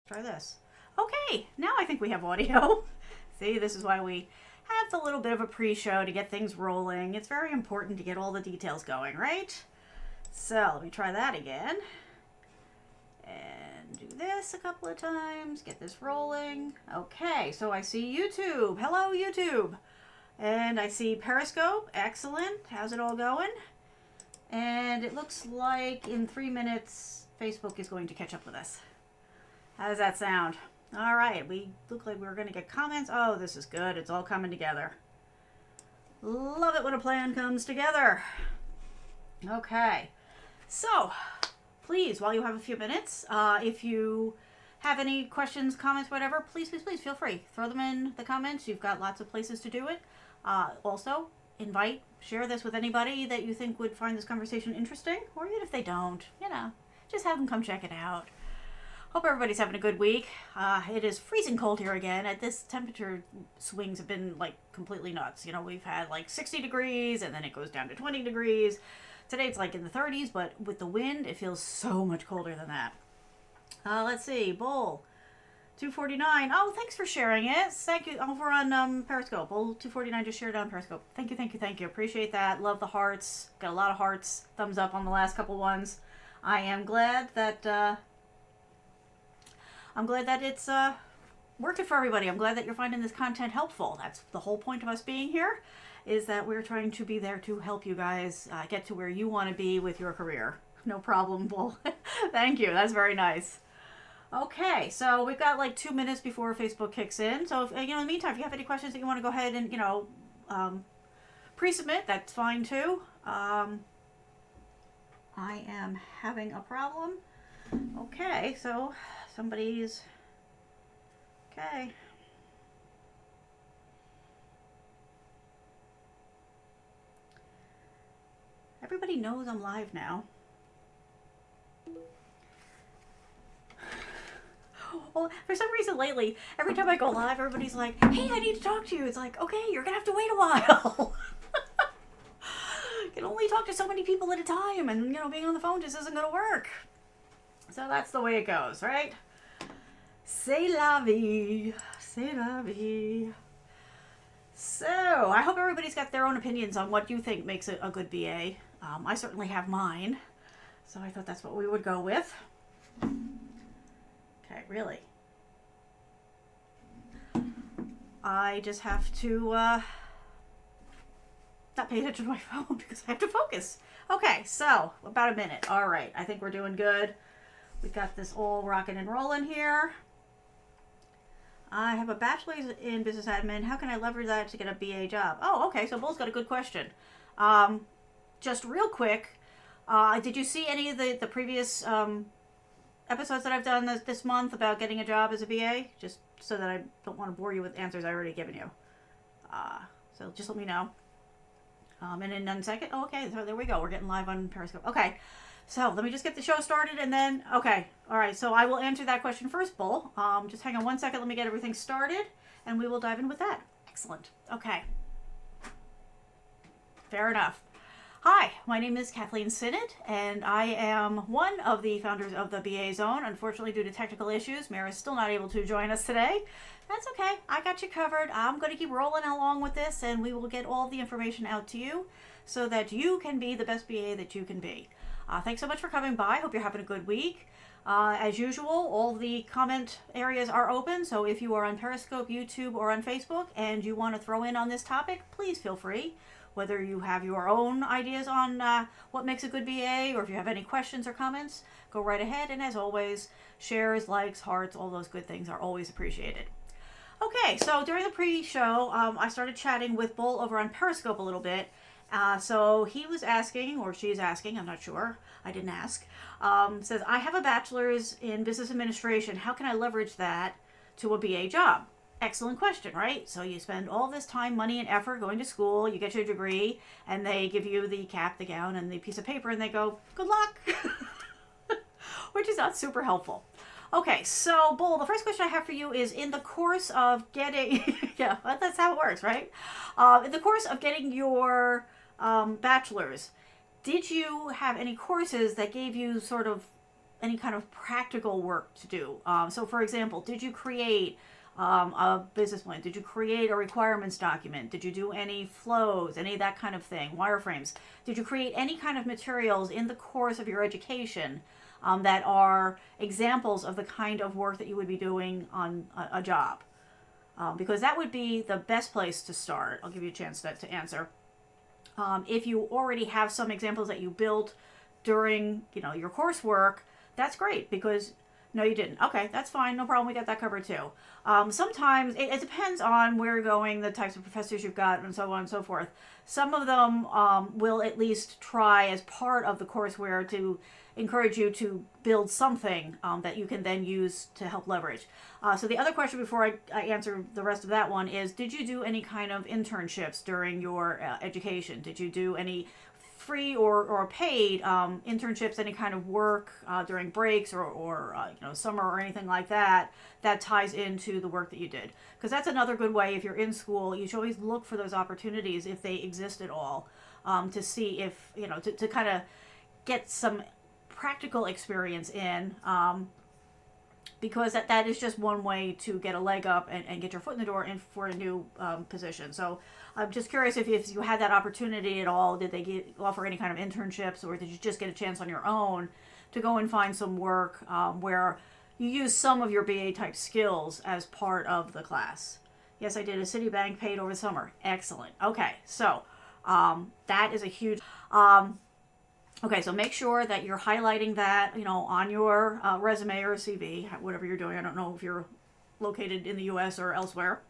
Try this. Okay, now I think we have audio. See, this is why we have the little bit of a pre-show to get things rolling. It's very important to get all the details going, right? So let me try that again. And do this a couple of times, get this rolling. Okay, so I see YouTube. Hello, YouTube. And I see Periscope. Excellent. How's it all going? And it looks like in 3 minutes, Facebook is going to catch up with us. How does that sound? All right, we look like we're going to get comments. Oh, this is good. It's all coming together. Love it when a plan comes together. Okay, so please, while you have a few minutes, if you have any questions, comments, whatever, please feel free. Throw them in the comments. You've got lots of places to do it. Also, share this with anybody that you think would find this conversation interesting, or even if they don't, just have them come check it out. Hope everybody's having a good week. It is freezing cold here again. At this temperature swings have been like completely nuts. We've had like 60 degrees and then it goes down to 20 degrees. Today it's like in the 30s, but with the wind, it feels so much colder than that. Let's see, Bull 249. Oh, thanks for sharing it. Thank you. Over on Periscope. Bull 249 just shared on Periscope. Thank you. Appreciate that. Love the hearts. Got a lot of hearts. Thumbs up on the last couple ones. I am glad that it's working for everybody. I'm glad that you're finding this content helpful. That's the whole point of us being here, is that we're trying to be there to help you guys get to where you want to be with your career. No problem, Bull. Thank you. That's very nice. Okay, so we've got like 2 minutes before Facebook kicks in. So, in the meantime, if you have any questions that you want to go ahead and, pre-submit, that's fine too. I am having a problem. Okay, so somebody's... Okay. Everybody knows I'm live now. Well, for some reason lately, every time I go live, everybody's like, hey, I need to talk to you. It's like, okay, you're going to have to wait a while. You can only talk to so many people at a time, and, being on the phone just isn't going to work. So that's the way it goes, right? C'est la vie. C'est la vie. So, I hope everybody's got their own opinions on what you think makes a good BA. I certainly have mine. So I thought that's what we would go with. Okay, really. I just have to not pay attention to my phone because I have to focus. Okay, so about a minute. All right, I think we're doing good. We got this all rocking and rolling here. I have a bachelor's in business admin. How can I leverage that to get a BA job? Oh, okay, so Bull's got a good question. Just real quick, did you see any of the previous episodes that I've done this month about getting a job as a BA? Just so that I don't want to bore you with answers I've already given you. So just let me know. And in 1 second. Oh, okay, so there we go. We're getting live on Periscope. Okay, so let me just get the show started and then, okay. All right, so I will answer that question first, Bull. Just hang on 1 second. Let me get everything started and we will dive in with that. Excellent. Okay. Fair enough. Hi, my name is Kathleen Sinnott, and I am one of the founders of the BA Zone. Unfortunately, due to technical issues, Mara's still not able to join us today. That's okay. I got you covered. I'm going to keep rolling along with this, and we will get all the information out to you so that you can be the best BA that you can be. Thanks so much for coming by. Hope you're having a good week. As usual, all the comment areas are open, so if you are on Periscope, YouTube, or on Facebook, and you want to throw in on this topic, please feel free. Whether you have your own ideas on what makes a good BA, or if you have any questions or comments, go right ahead. And as always, shares, likes, hearts, all those good things are always appreciated. Okay, so during the pre-show, I started chatting with Bull over on Periscope a little bit. So he was asking, or she's asking, I'm not sure, I didn't ask, says, I have a bachelor's in business administration. How can I leverage that to a BA job? Excellent question, right? So you spend all this time, money, and effort going to school, you get your degree, and they give you the cap, the gown, and the piece of paper, and they go, good luck, which is not super helpful. Okay, so, Bull, the first question I have for you is, in the course of getting, yeah, that's how it works, right? In the course of getting your bachelor's, did you have any courses that gave you sort of any kind of practical work to do. So for example, did you create a business plan? Did you create a requirements document? Did you do any flows, any of that kind of thing, wireframes? Did you create any kind of materials in the course of your education that are examples of the kind of work that you would be doing on a job? Because that would be the best place to start. I'll give you a chance to answer. If you already have some examples that you built during, your coursework, that's great, because no, you didn't. Okay, that's fine. No problem. We got that covered too. Sometimes it depends on where you're going, the types of professors you've got, and so on and so forth. Some of them will at least try as part of the courseware to encourage you to build something that you can then use to help leverage. So the other question before I answer the rest of that one is, did you do any kind of internships during your education? Did you do any free or paid internships, any kind of work during breaks or summer or anything like that ties into the work that you did? Because that's another good way. If you're in school, you should always look for those opportunities, if they exist at all, to see if to kind of get some practical experience in, because that is just one way to get a leg up and get your foot in the door and for a new position. So I'm just curious if you had that opportunity at all. Did they offer any kind of internships, or did you just get a chance on your own to go and find some work where you use some of your BA type skills as part of the class? Yes, I did. A Citibank paid over the summer. Excellent. Okay, so that is a huge... Okay, so make sure that you're highlighting that, on your resume or CV, whatever you're doing. I don't know if you're located in the U.S. or elsewhere.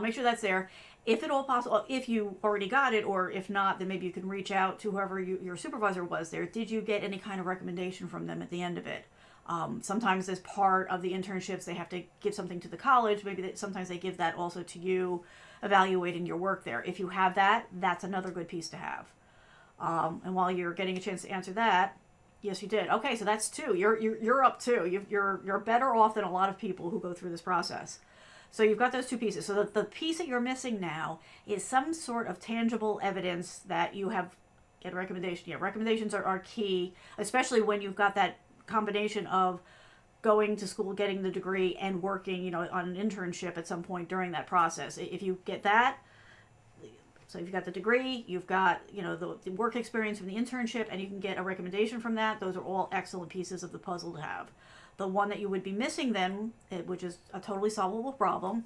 Make sure that's there. If at all possible, if you already got it, or if not, then maybe you can reach out to whoever your supervisor was there. Did you get any kind of recommendation from them at the end of it? Sometimes as part of the internships, they have to give something to the college. Maybe sometimes they give that also to you, evaluating your work there. If you have that, that's another good piece to have. And while you're getting a chance to answer that, yes, you did. Okay, so that's 2. You're up 2. You're better off than a lot of people who go through this process. So you've got those 2 pieces. So the piece that you're missing now is some sort of tangible evidence that you have get a recommendation. Yeah, recommendations are key, especially when you've got that combination of going to school, getting the degree, and working, on an internship at some point during that process. If you get that, so if you've got the degree, you've got, the work experience from the internship, and you can get a recommendation from that, those are all excellent pieces of the puzzle to have. The one that you would be missing then, which is a totally solvable problem,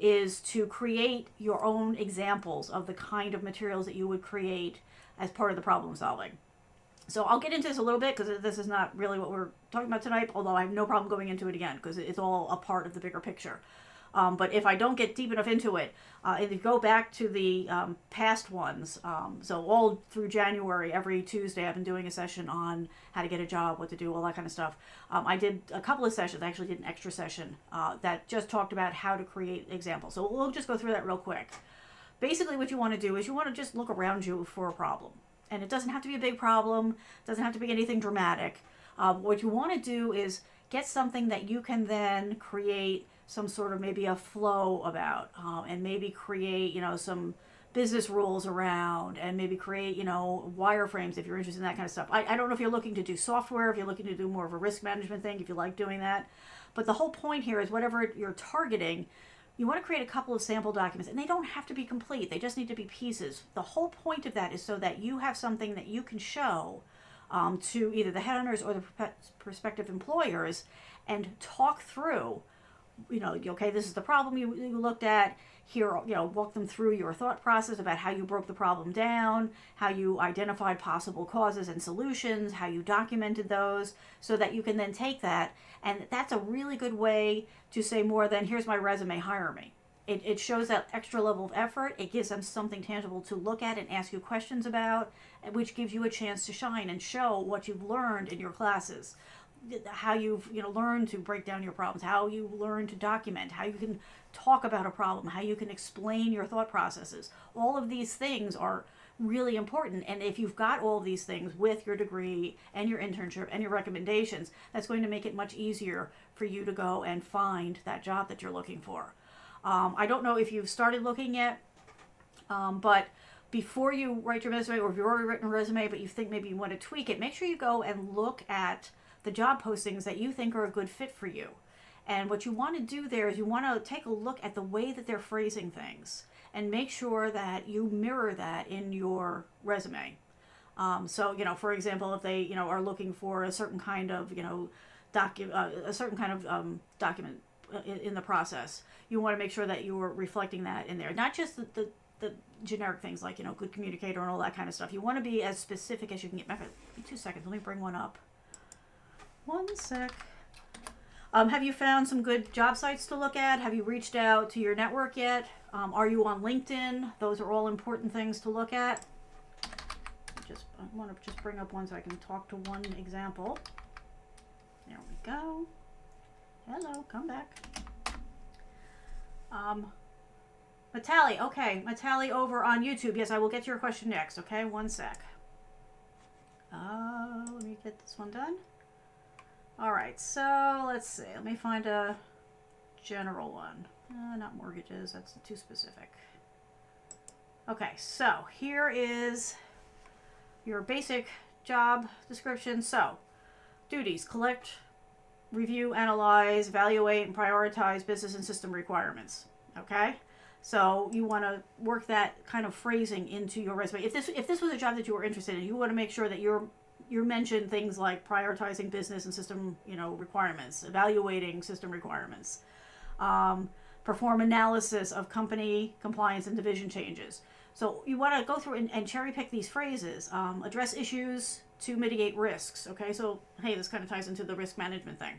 is to create your own examples of the kind of materials that you would create as part of the problem solving. So I'll get into this a little bit, because this is not really what we're talking about tonight, although I have no problem going into it again, because it's all a part of the bigger picture. But if I don't get deep enough into it, if you go back to the past ones, so all through January, every Tuesday, I've been doing a session on how to get a job, what to do, all that kind of stuff. I did a couple of sessions. I actually did an extra session that just talked about how to create examples. So we'll just go through that real quick. Basically, what you want to do is you want to just look around you for a problem. And it doesn't have to be a big problem. It doesn't have to be anything dramatic. What you want to do is get something that you can then create some sort of maybe a flow about, and maybe create, some business rules around, and maybe create, wireframes if you're interested in that kind of stuff. I don't know if you're looking to do software, if you're looking to do more of a risk management thing, if you like doing that. But the whole point here is whatever you're targeting, you want to create a couple of sample documents, and they don't have to be complete. They just need to be pieces. The whole point of that is so that you have something that you can show to either the headhunters or the prospective employers, and talk through, okay, this is the problem you looked at. Here, walk them through your thought process about how you broke the problem down, how you identified possible causes and solutions, how you documented those, so that you can then take that. And that's a really good way to say more than, here's my resume, hire me. It shows that extra level of effort. It gives them something tangible to look at and ask you questions about, which gives you a chance to shine and show what you've learned in your classes. How you've learned to break down your problems, how you learn to document, how you can talk about a problem, how you can explain your thought processes. All of these things are really important, and if you've got all of these things with your degree and your internship and your recommendations, that's going to make it much easier for you to go and find that job that you're looking for. I don't know if you've started looking yet, but before you write your resume, or if you've already written a resume but you think maybe you want to tweak it, make sure you go and look at the job postings that you think are a good fit for you. And what you want to do there is you want to take a look at the way that they're phrasing things and make sure that you mirror that in your resume. So, for example, if they, are looking for a certain kind of, document in the process, you want to make sure that you're reflecting that in there. Not just the generic things like, good communicator and all that kind of stuff. You want to be as specific as you can get. 2 seconds. Let me bring one up. 1 sec. Have you found some good job sites to look at? Have you reached out to your network yet? Are you on LinkedIn? Those are all important things to look at. I want to just bring up one so I can talk to one example. There we go. Hello, come back. Matali, okay. Matali over on YouTube. Yes, I will get to your question next, okay? 1 sec. Let me get this one done. All right, so let's see. Let me find a general one. Not mortgages, that's too specific. Okay, so here is your basic job description. So, duties: collect, review, analyze, evaluate, and prioritize business and system requirements. Okay? So you want to work that kind of phrasing into your resume. If this was a job that you were interested in, you want to make sure that you mention things like prioritizing business and system, requirements, evaluating system requirements, perform analysis of company compliance and division changes. So you want to go through and cherry pick these phrases, address issues to mitigate risks. Okay, so hey, this kind of ties into the risk management thing.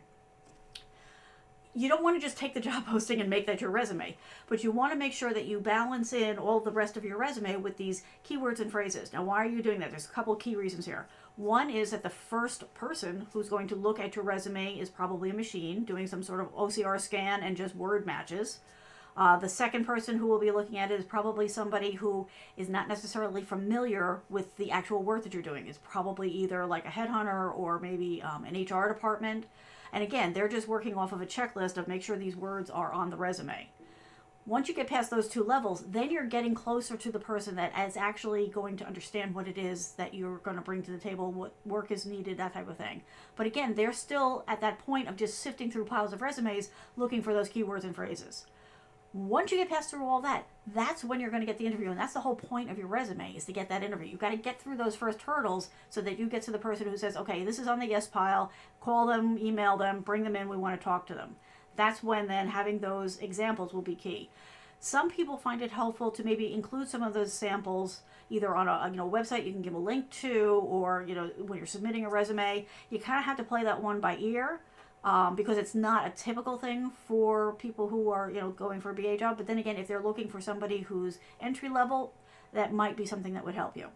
You don't want to just take the job posting and make that your resume, but you want to make sure that you balance in all the rest of your resume with these keywords and phrases. Now, why are you doing that? There's a couple of key reasons here. One is that the first person who's going to look at your resume is probably a machine doing some sort of OCR scan and just word matches. The second person who will be looking at it is probably somebody who is not necessarily familiar with the actual work that you're doing. It's probably either like a headhunter or maybe an HR department. And again, they're just working off of a checklist of make sure these words are on the resume. Once you get past those two levels, then you're getting closer to the person that is actually going to understand what it is that you're going to bring to the table, what work is needed, that type of thing. But again, they're still at that point of just sifting through piles of resumes looking for those keywords and phrases. Once you get past through all that, that's when you're going to get the interview. And that's the whole point of your resume, is to get that interview. You've got to get through those first hurdles so that you get to the person who says, okay, this is on the yes pile. Call them, email them, bring them in. We want to talk to them. That's when then having those examples will be key. Some people find it helpful to maybe include some of those samples either on a website you can give a link to, or when you're submitting a resume. You kind of have to play that one by ear. Because it's not a typical thing for people who are, going for a BA job. But then again, if they're looking for somebody who's entry level, that might be something that would help you.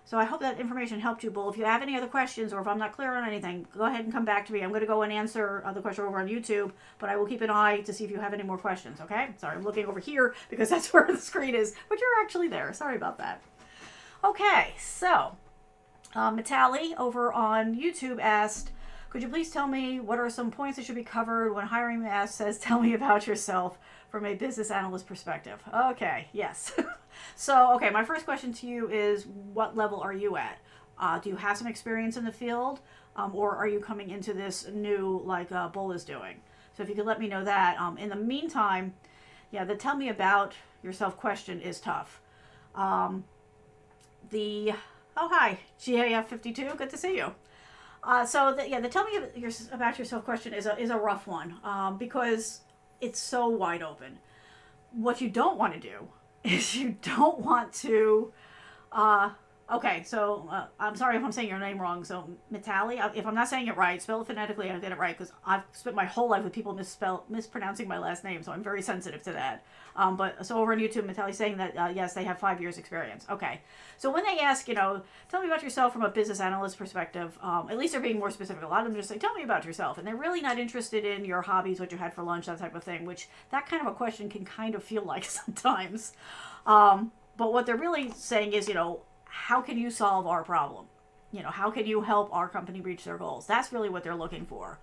So I hope that information helped you, Bull. If you have any other questions, or if I'm not clear on anything, go ahead and come back to me. I'm going to go and answer the question over on YouTube, but I will keep an eye to see if you have any more questions, okay? Sorry, I'm looking over here because that's where the screen is, but you're actually there. Sorry about that. Okay, so Matali over on YouTube asked, could you please tell me what are some points that should be covered when hiring manager says, tell me about yourself from a business analyst perspective? Okay, yes. So, okay, my first question to you is, what level are you at? Do you have some experience in the field, or are you coming into this new, like Bull is doing? So if you could let me know that. In the meantime, yeah, the tell me about yourself question is tough. Oh, hi, GAF52, good to see you. So the tell me about yourself question is a rough one, because it's so wide open. What you don't want to do is you don't want to, okay, so I'm sorry if I'm saying your name wrong. So Mitali, if I'm not saying it right, spell it phonetically, I did it right, because I've spent my whole life with people mispronouncing my last name, so I'm very sensitive to that. But so over on YouTube, Mitali's saying that, yes, they have 5 years experience. Okay. So when they ask, tell me about yourself from a business analyst perspective, at least they're being more specific. A lot of them just say, tell me about yourself. And they're really not interested in your hobbies, what you had for lunch, that type of thing, which that kind of a question can kind of feel like sometimes. But what they're really saying is, how can you solve our problem? How can you help our company reach their goals? That's really what they're looking for.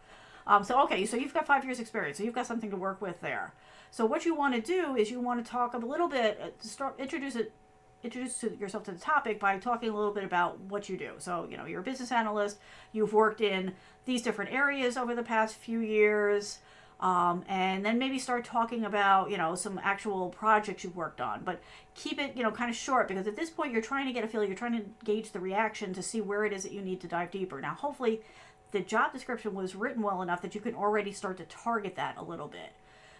Okay, so you've got 5 years experience, so you've got something to work with there. So what you want to do is you want to talk a little bit, introduce it introduce yourself to the topic by talking a little bit about what you do. So, you're a business analyst, you've worked in these different areas over the past few years, and then maybe start talking about, some actual projects you've worked on. But keep it, kind of short, because at this point you're trying to get a feel, you're trying to gauge the reaction to see where it is that you need to dive deeper. Now, hopefully the job description was written well enough that you can already start to target that a little bit.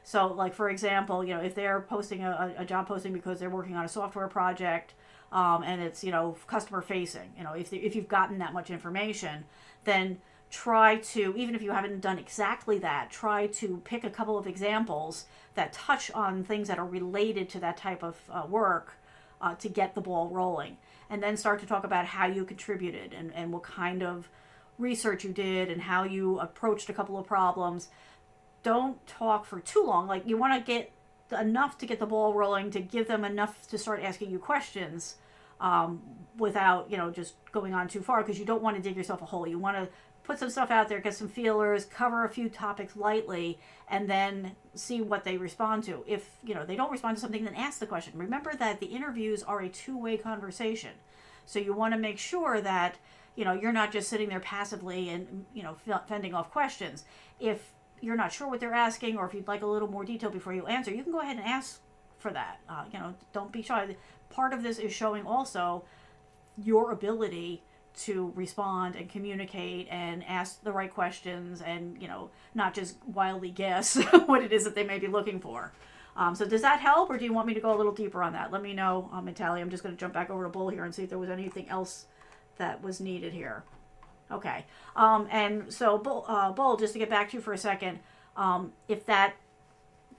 So, like, for example, if they're posting a job posting because they're working on a software project, and it's, customer facing, if you've gotten that much information, then try to, even if you haven't done exactly that, try to pick a couple of examples that touch on things that are related to that type of work, to get the ball rolling. And then start to talk about how you contributed and what kind of research you did and how you approached a couple of problems. Don't talk for too long. Like, you want to get enough to get the ball rolling, to give them enough to start asking you questions, without, just going on too far, because you don't want to dig yourself a hole. You want to put some stuff out there, get some feelers, cover a few topics lightly, and then see what they respond to. If, they don't respond to something, then ask the question. Remember that the interviews are a two-way conversation. So you want to make sure that, you're not just sitting there passively and, fending off questions. If you're not sure what they're asking, or if you'd like a little more detail before you answer, you can go ahead and ask for that. Don't be shy. Part of this is showing also your ability to respond and communicate and ask the right questions, and not just wildly guess what it is that they may be looking for. So does that help, or do you want me to go a little deeper on that? Let me know, Natalie. I'm just going to jump back over to Bull here and see if there was anything else that was needed here. Okay. And so Bull, just to get back to you for a second, if that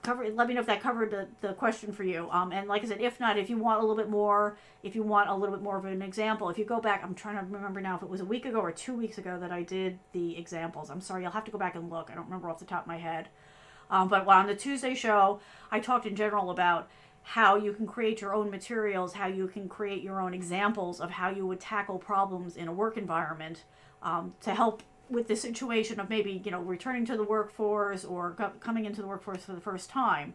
covered, let me know if that covered the question for you. And like I said, if not, if you want a little bit more of an example, if you go back, I'm trying to remember now if it was a week ago or 2 weeks ago that I did the examples. I'm sorry, I'll have to go back and look. I don't remember off the top of my head. But on the Tuesday show, I talked in general about how you can create your own materials, how you can create your own examples of how you would tackle problems in a work environment, to help with the situation of maybe, returning to the workforce or coming into the workforce for the first time.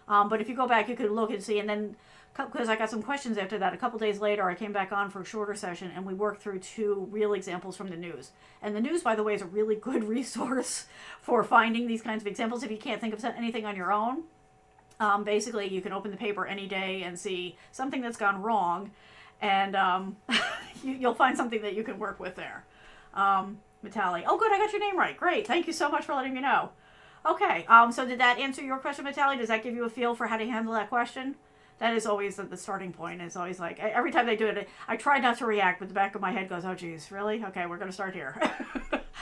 But if you go back, you could look and see, and then, because I got some questions after that, a couple days later, I came back on for a shorter session, and we worked through 2 real examples from the news. And the news, by the way, is a really good resource for finding these kinds of examples if you can't think of anything on your own. Basically, you can open the paper any day and see something that's gone wrong, and you'll find something that you can work with there. Matali. Oh, good, I got your name right. Great, thank you so much for letting me know. Okay, so did that answer your question, Matali? Does that give you a feel for how to handle that question? That is always the starting point. It's always like, every time they do it, I try not to react, but the back of my head goes, oh, geez, really? Okay, we're going to start here.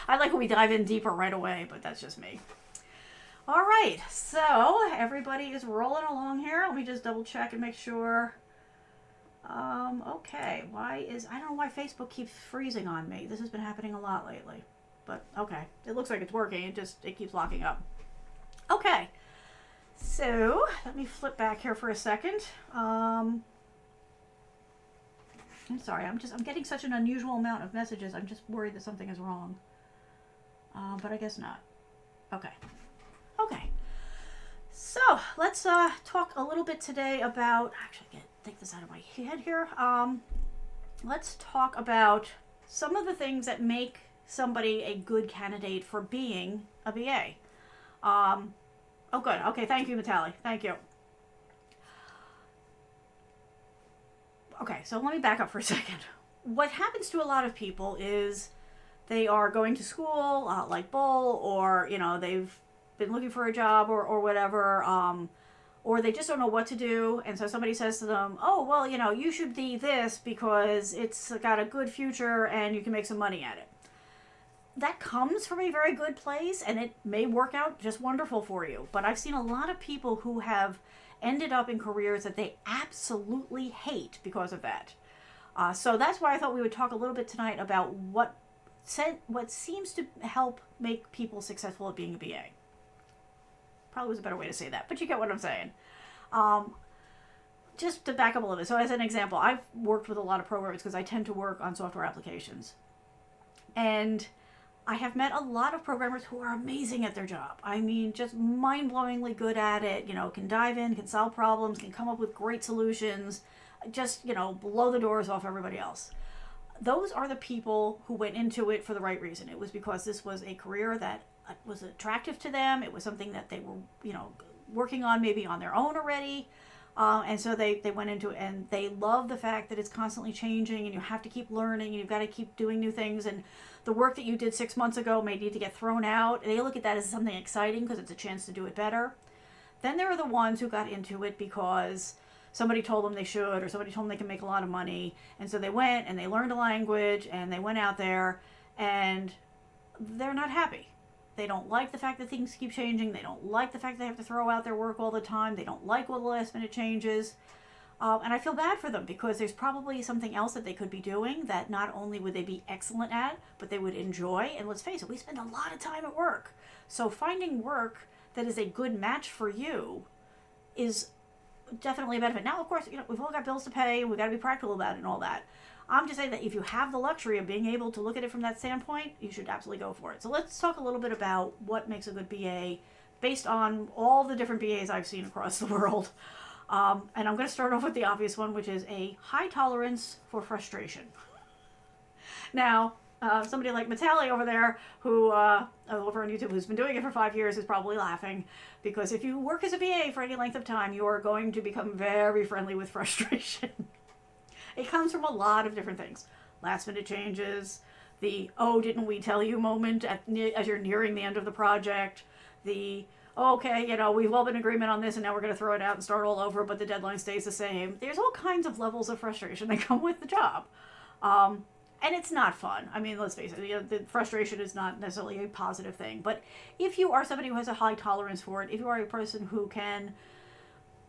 I like when we dive in deeper right away, but that's just me. All right, so everybody is rolling along here. Let me just double check and make sure. Okay, I don't know why Facebook keeps freezing on me. This has been happening a lot lately, but okay. It looks like it's working. It keeps locking up. Okay, so let me flip back here for a second. I'm sorry, I'm getting such an unusual amount of messages. I'm just worried that something is wrong. But I guess not. Okay. So let's talk a little bit today about, actually, take this out of my head here. Let's talk about some of the things that make somebody a good candidate for being a BA. Oh, good. Okay, thank you, Matali. Thank you. Okay, so let me back up for a second. What happens to a lot of people is they are going to school, like Bull, or, they've been looking for a job or whatever, or they just don't know what to do, and so somebody says to them, oh, well, you should be this because it's got a good future and you can make some money at it. That comes from a very good place, and it may work out just wonderful for you, but I've seen a lot of people who have ended up in careers that they absolutely hate because of that. So that's why I thought we would talk a little bit tonight about what seems to help make people successful at being a BA. Probably was a better way to say that, but you get what I'm saying. Just to back up a little bit. So as an example, I've worked with a lot of programmers because I tend to work on software applications. And I have met a lot of programmers who are amazing at their job. I mean, just mind-blowingly good at it, can dive in, can solve problems, can come up with great solutions, just, blow the doors off everybody else. Those are the people who went into it for the right reason. It was because this was a career that was attractive to them. It was something that they were, working on maybe on their own already. And so they went into it, and they love the fact that it's constantly changing and you have to keep learning and you've got to keep doing new things. And the work that you did 6 months ago may need to get thrown out. And they look at that as something exciting because it's a chance to do it better. Then there are the ones who got into it because somebody told them they should, or somebody told them they can make a lot of money. And so they went and they learned a language and they went out there and they're not happy. They don't like the fact that things keep changing. They don't like the fact they have to throw out their work all the time. They don't like all the last minute changes. And I feel bad for them because there's probably something else that they could be doing that not only would they be excellent at, but they would enjoy. And let's face it, we spend a lot of time at work. So finding work that is a good match for you is definitely a benefit. Now, of course, we've all got bills to pay and we've got to be practical about it and all that. I'm just saying that if you have the luxury of being able to look at it from that standpoint, you should absolutely go for it. So let's talk a little bit about what makes a good BA based on all the different BAs I've seen across the world. And I'm going to start off with the obvious one, which is a high tolerance for frustration. Now, somebody like Matali over there, who over on YouTube, who's been doing it for 5 years, is probably laughing because if you work as a BA for any length of time, you are going to become very friendly with frustration. It comes from a lot of different things. Last minute changes, the "oh, didn't we tell you" moment as you're nearing the end of the project, the "okay, we've all been in agreement on this and now we're going to throw it out and start all over, but the deadline stays the same." There's all kinds of levels of frustration that come with the job. And it's not fun. I mean, let's face it, the frustration is not necessarily a positive thing. But if you are somebody who has a high tolerance for it, if you are a person who can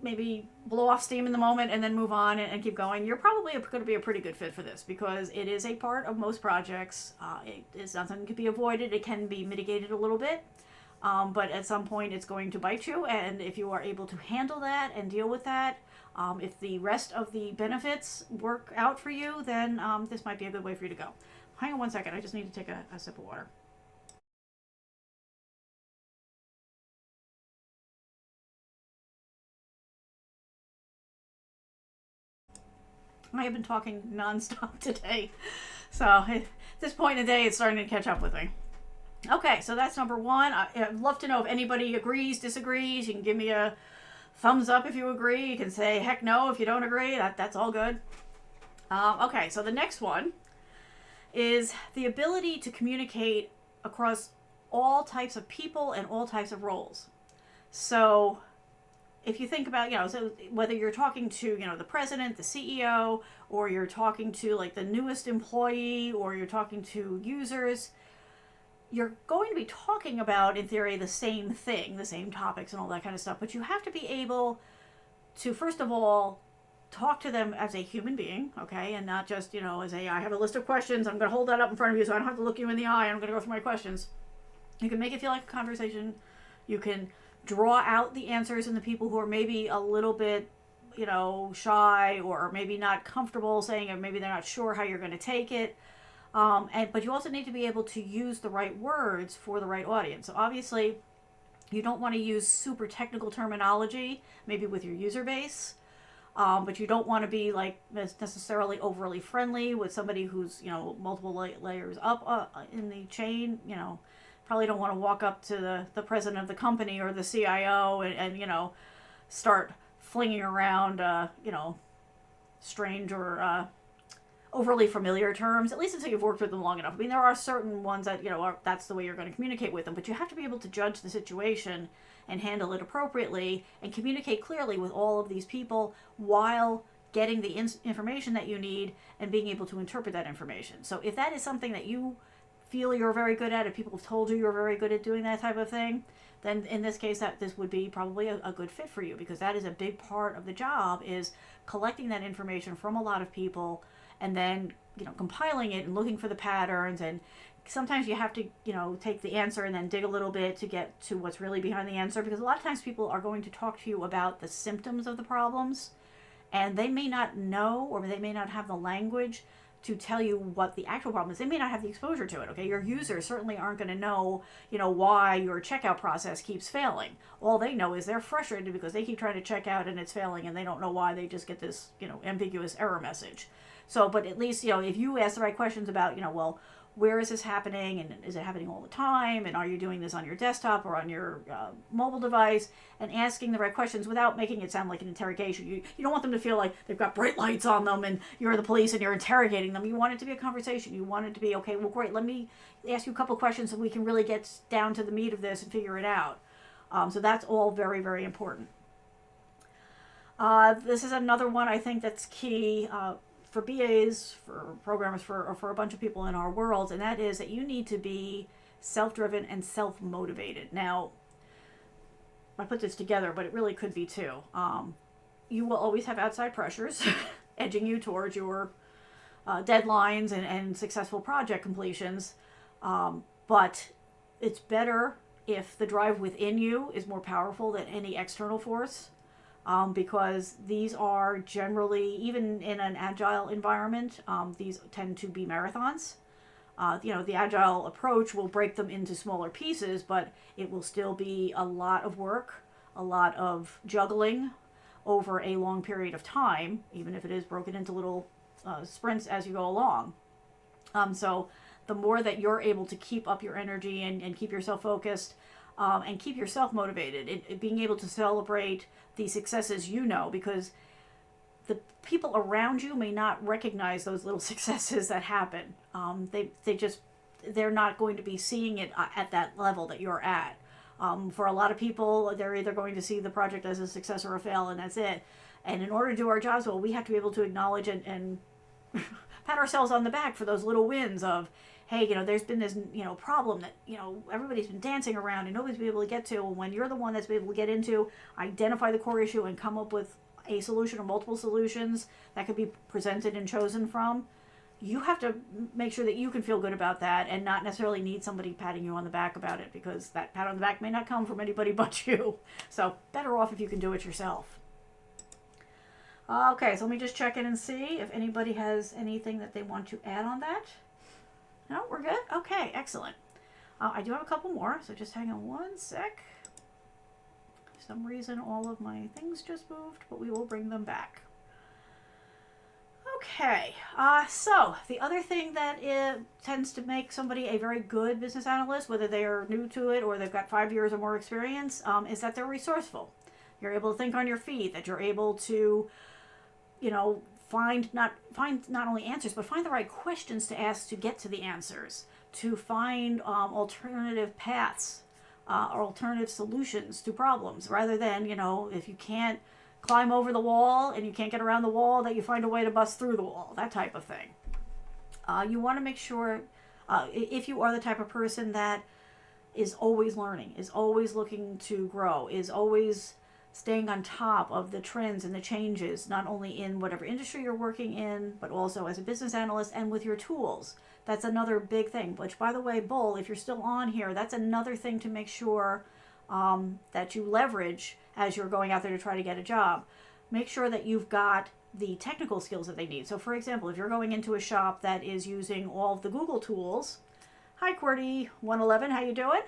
maybe blow off steam in the moment and then move on and keep going, you're probably going to be a pretty good fit for this because it is a part of most projects. It is not something that can be avoided. It can be mitigated a little bit. But at some point it's going to bite you. And if you are able to handle that and deal with that, if the rest of the benefits work out for you, then this might be a good way for you to go. Hang on one second. I just need to take a sip of water. I have been talking nonstop today. So at this point in the day, it's starting to catch up with me. Okay, so that's number one. I'd love to know if anybody agrees, disagrees. You can give me a thumbs up if you agree. You can say heck no if you don't agree. That's all good. Okay, so the next one is the ability to communicate across all types of people and all types of roles. So if you think about, so whether you're talking to, the president, the CEO, or you're talking to like the newest employee, or you're talking to users, you're going to be talking about, in theory, the same thing, the same topics and all that kind of stuff. But you have to be able to, first of all, talk to them as a human being, okay? And not just, as I have a list of questions, I'm going to hold that up in front of you so I don't have to look you in the eye, I'm going to go through my questions. You can make it feel like a conversation. You can draw out the answers in the people who are maybe a little bit, shy or maybe not comfortable saying it, maybe they're not sure how you're going to take it. But you also need to be able to use the right words for the right audience. So obviously, you don't want to use super technical terminology, maybe with your user base, but you don't want to be like necessarily overly friendly with somebody who's multiple layers up in the chain. Probably don't want to walk up to the president of the company or the CIO and start flinging around strange or overly familiar terms, at least until you've worked with them long enough. I mean, there are certain ones that, that's the way you're going to communicate with them, but you have to be able to judge the situation and handle it appropriately and communicate clearly with all of these people while getting the information that you need and being able to interpret that information. So if that is something that you feel you're very good at, if people have told you you're very good at doing that type of thing, then in this case, this would be probably a good fit for you, because that is a big part of the job, is collecting that information from a lot of people and then compiling it and looking for the patterns. And sometimes you have to take the answer and then dig a little bit to get to what's really behind the answer, because a lot of times people are going to talk to you about the symptoms of the problems, and they may not know, or they may not have the language to tell you what the actual problem is. They may not have the exposure to it, okay? Your users certainly aren't going to know, why your checkout process keeps failing. All they know is they're frustrated because they keep trying to check out and it's failing and they don't know why. They just get this, ambiguous error message. So, but at least, if you ask the right questions about, well, where is this happening, and is it happening all the time, and are you doing this on your desktop or on your mobile device, and asking the right questions without making it sound like an interrogation. You don't want them to feel like they've got bright lights on them and you're the police and you're interrogating them. You want it to be a conversation. You want it to be, okay, well, great, let me ask you a couple questions so we can really get down to the meat of this and figure it out. So that's all very, very important. This is another one I think that's key for BAs, for programmers, for a bunch of people in our world, and that is that you need to be self-driven and self-motivated. Now, I put this together, but it really could be too. You will always have outside pressures edging you towards your deadlines and successful project completions, but it's better if the drive within you is more powerful than any external force. Because these are generally, even in an agile environment, these tend to be marathons. The agile approach will break them into smaller pieces, but it will still be a lot of work, a lot of juggling over a long period of time, even if it is broken into little sprints as you go along. So the more that you're able to keep up your energy and keep yourself focused, and keep yourself motivated, being able to celebrate the successes, because the people around you may not recognize those little successes that happen. They're not going to be seeing it at that level that you're at. For a lot of people, they're either going to see the project as a success or a fail, and that's it. And in order to do our jobs well, we have to be able to acknowledge and pat ourselves on the back for those little wins of, hey, there's been this, problem that, everybody's been dancing around and nobody's been able to get to. And when you're the one that's been able to get into, identify the core issue and come up with a solution or multiple solutions that could be presented and chosen from, you have to make sure that you can feel good about that and not necessarily need somebody patting you on the back about it, because that pat on the back may not come from anybody but you. So better off if you can do it yourself. Okay, so let me just check in and see if anybody has anything that they want to add on that. No, we're good? Okay, excellent. I do have a couple more, so just hang on one sec. For some reason, all of my things just moved, but we will bring them back. Okay, so the other thing that tends to make somebody a very good business analyst, whether they are new to it or they've got 5 years or more experience, is that they're resourceful. You're able to think on your feet, that you're able to, find not only answers, but find the right questions to ask to get to the answers, to find alternative paths or alternative solutions to problems, rather than, if you can't climb over the wall and you can't get around the wall, that you find a way to bust through the wall, that type of thing. You want to make sure, if you are the type of person that is always learning, is always looking to grow, is always staying on top of the trends and the changes, not only in whatever industry you're working in, but also as a business analyst and with your tools. That's another big thing, which, by the way, Bull, if you're still on here, that's another thing to make sure that you leverage as you're going out there to try to get a job. Make sure that you've got the technical skills that they need. So, for example, if you're going into a shop that is using all of the Google tools, hi, QWERTY111, how you doing?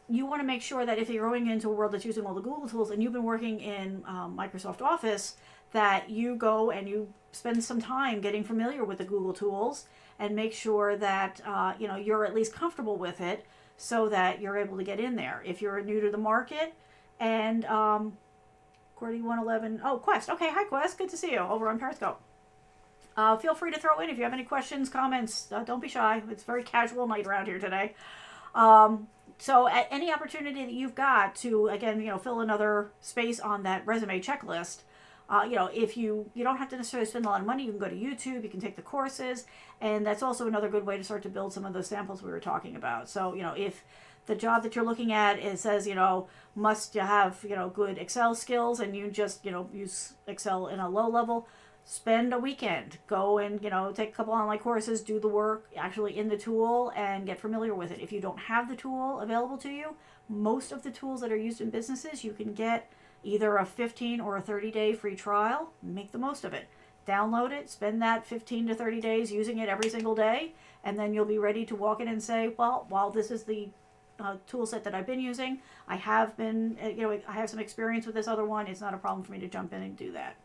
You want to make sure that if you're going into a world that's using all the Google tools and you've been working in Microsoft Office, that you go and you spend some time getting familiar with the Google tools and make sure that you're at least comfortable with it, so that you're able to get in there. If you're new to the market, and QWERTY111, Quest. Okay, hi Quest, good to see you over on Periscope. Feel free to throw in if you have any questions, comments. Don't be shy. It's a very casual night around here today. So at any opportunity that you've got to, again, fill another space on that resume checklist, if you don't have to necessarily spend a lot of money, you can go to YouTube, you can take the courses, and that's also another good way to start to build some of those samples we were talking about. So, if the job that you're looking at, it says, must you have, good Excel skills, and you just, use Excel in a low level, spend a weekend, go and, take a couple online courses, do the work actually in the tool and get familiar with it. If you don't have the tool available to you, most of the tools that are used in businesses, you can get either a 15 or a 30-day free trial. Make the most of it. download it, spend that 15 to 30 days using it every single day, and then you'll be ready to walk in and say, well, while this is the tool set that I've been using, I have been, I have some experience with this other one. It's not a problem for me to jump in and do that.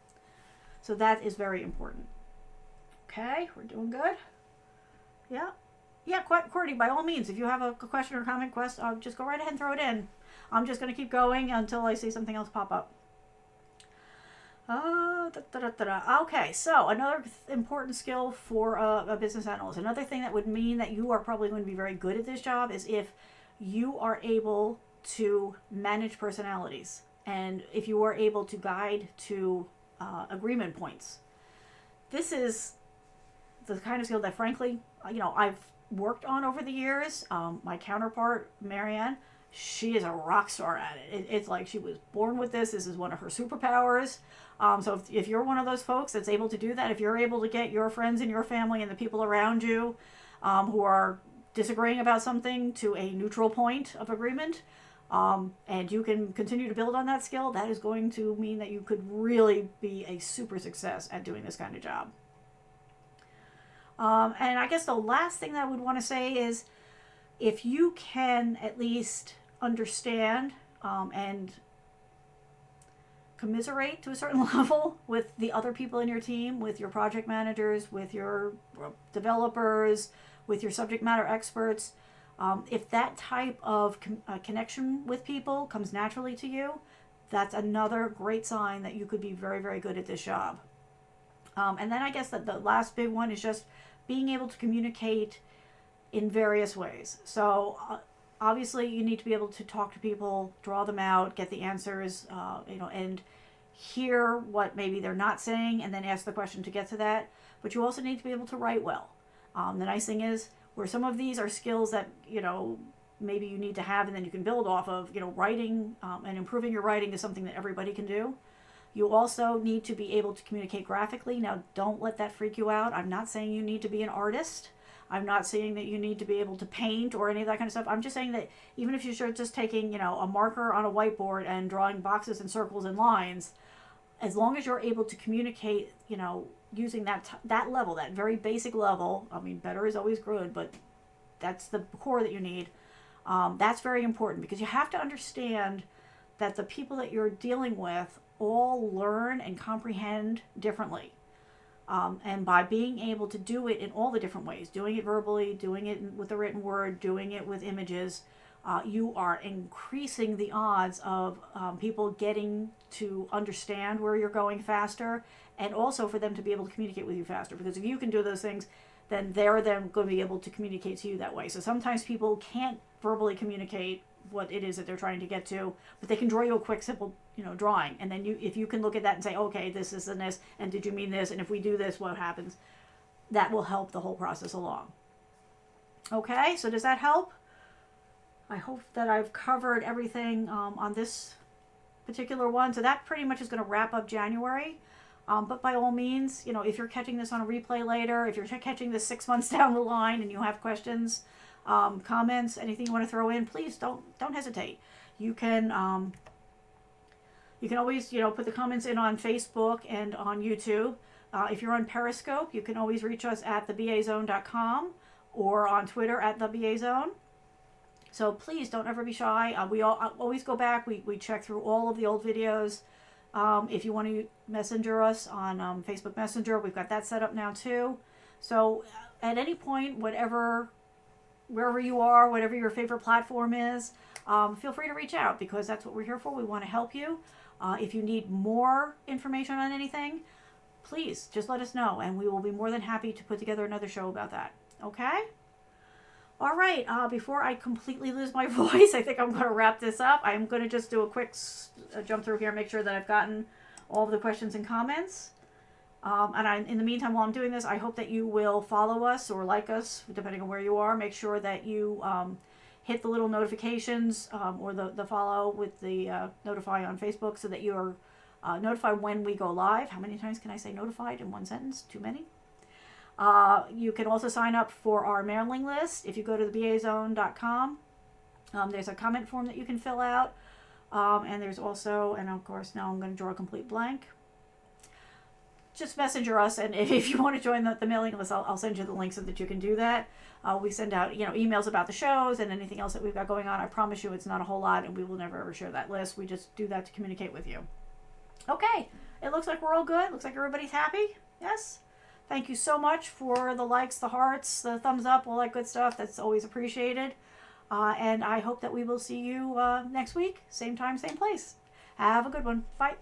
So that is very important. Okay, we're doing good. Yeah. Yeah, Courtney, by all means, if you have a question or comment, just go right ahead and throw it in. I'm just going to keep going until I see something else pop up. Okay, so another important skill for a business analyst, another thing that would mean that you are probably going to be very good at this job, is if you are able to manage personalities and if you are able to guide to agreement points. This is the kind of skill that, frankly, I've worked on over the years. My counterpart, Marianne, she is a rock star at it. It's like she was born with this. This is one of her superpowers. So if you're one of those folks that's able to do that, if you're able to get your friends and your family and the people around you who are disagreeing about something to a neutral point of agreement, and you can continue to build on that skill, that is going to mean that you could really be a super success at doing this kind of job. And I guess the last thing that I would want to say is, if you can at least understand and commiserate to a certain level with the other people in your team, with your project managers, with your developers, with your subject matter experts, if that type of connection with people comes naturally to you, that's another great sign that you could be very, very good at this job. And then I guess that the last big one is just being able to communicate in various ways. So obviously you need to be able to talk to people, draw them out, get the answers, and hear what maybe they're not saying, and then ask the question to get to that. But you also need to be able to write well. The nice thing is, where some of these are skills that, maybe you need to have and then you can build off of, writing and improving your writing is something that everybody can do. You also need to be able to communicate graphically. Now, don't let that freak you out. I'm not saying you need to be an artist. I'm not saying that you need to be able to paint or any of that kind of stuff. I'm just saying that even if you're just taking, a marker on a whiteboard and drawing boxes and circles and lines, as long as you're able to communicate, using that level, that very basic level, I mean, better is always good, but that's the core that you need. That's very important, because you have to understand that the people that you're dealing with all learn and comprehend differently. And by being able to do it in all the different ways, doing it verbally, doing it with the written word, doing it with images, you are increasing the odds of people getting to understand where you're going faster, and also for them to be able to communicate with you faster. Because if you can do those things, then they're then going to be able to communicate to you that way. So sometimes people can't verbally communicate what it is that they're trying to get to, but they can draw you a quick, simple, drawing. And then if you can look at that and say, okay, this is and this, and did you mean this? And if we do this, what happens? That will help the whole process along. Okay, so does that help? I hope that I've covered everything on this particular one. So that pretty much is going to wrap up January. But by all means, if you're catching this on a replay later, if you're catching this 6 months down the line and you have questions, comments, anything you want to throw in, please don't hesitate. You can always put the comments in on Facebook and on YouTube. If you're on Periscope, you can always reach us at thebazone.com or on Twitter at thebazone. So please don't ever be shy. We always go back. We check through all of the old videos. If you want to messenger us on Facebook Messenger, we've got that set up now too. So at any point, wherever you are, whatever your favorite platform is, feel free to reach out, because that's what we're here for. We want to help you. If you need more information on anything, please just let us know, and we will be more than happy to put together another show about that. Okay? All right. Before I completely lose my voice, I think I'm going to wrap this up. I'm going to just do a quick jump through here, make sure that I've gotten all of the questions and comments. In the meantime, while I'm doing this, I hope that you will follow us or like us, depending on where you are. Make sure that you hit the little notifications or the follow with the notify on Facebook, so that you are notified when we go live. How many times can I say notified in one sentence? Too many? You can also sign up for our mailing list if you go to thebazone.com. There's a comment form that you can fill out. And there's also, and of course now I'm going to draw a complete blank. just messenger us, and if you want to join the mailing list, I'll send you the link so that you can do that. We send out emails about the shows and anything else that we've got going on. I promise you it's not a whole lot, and we will never ever share that list. We just do that to communicate with you. Okay, it looks like we're all good. Looks like everybody's happy. Yes. Thank you so much for the likes, the hearts, the thumbs up, all that good stuff. That's always appreciated. And I hope that we will see you next week. Same time, same place. Have a good one. Bye.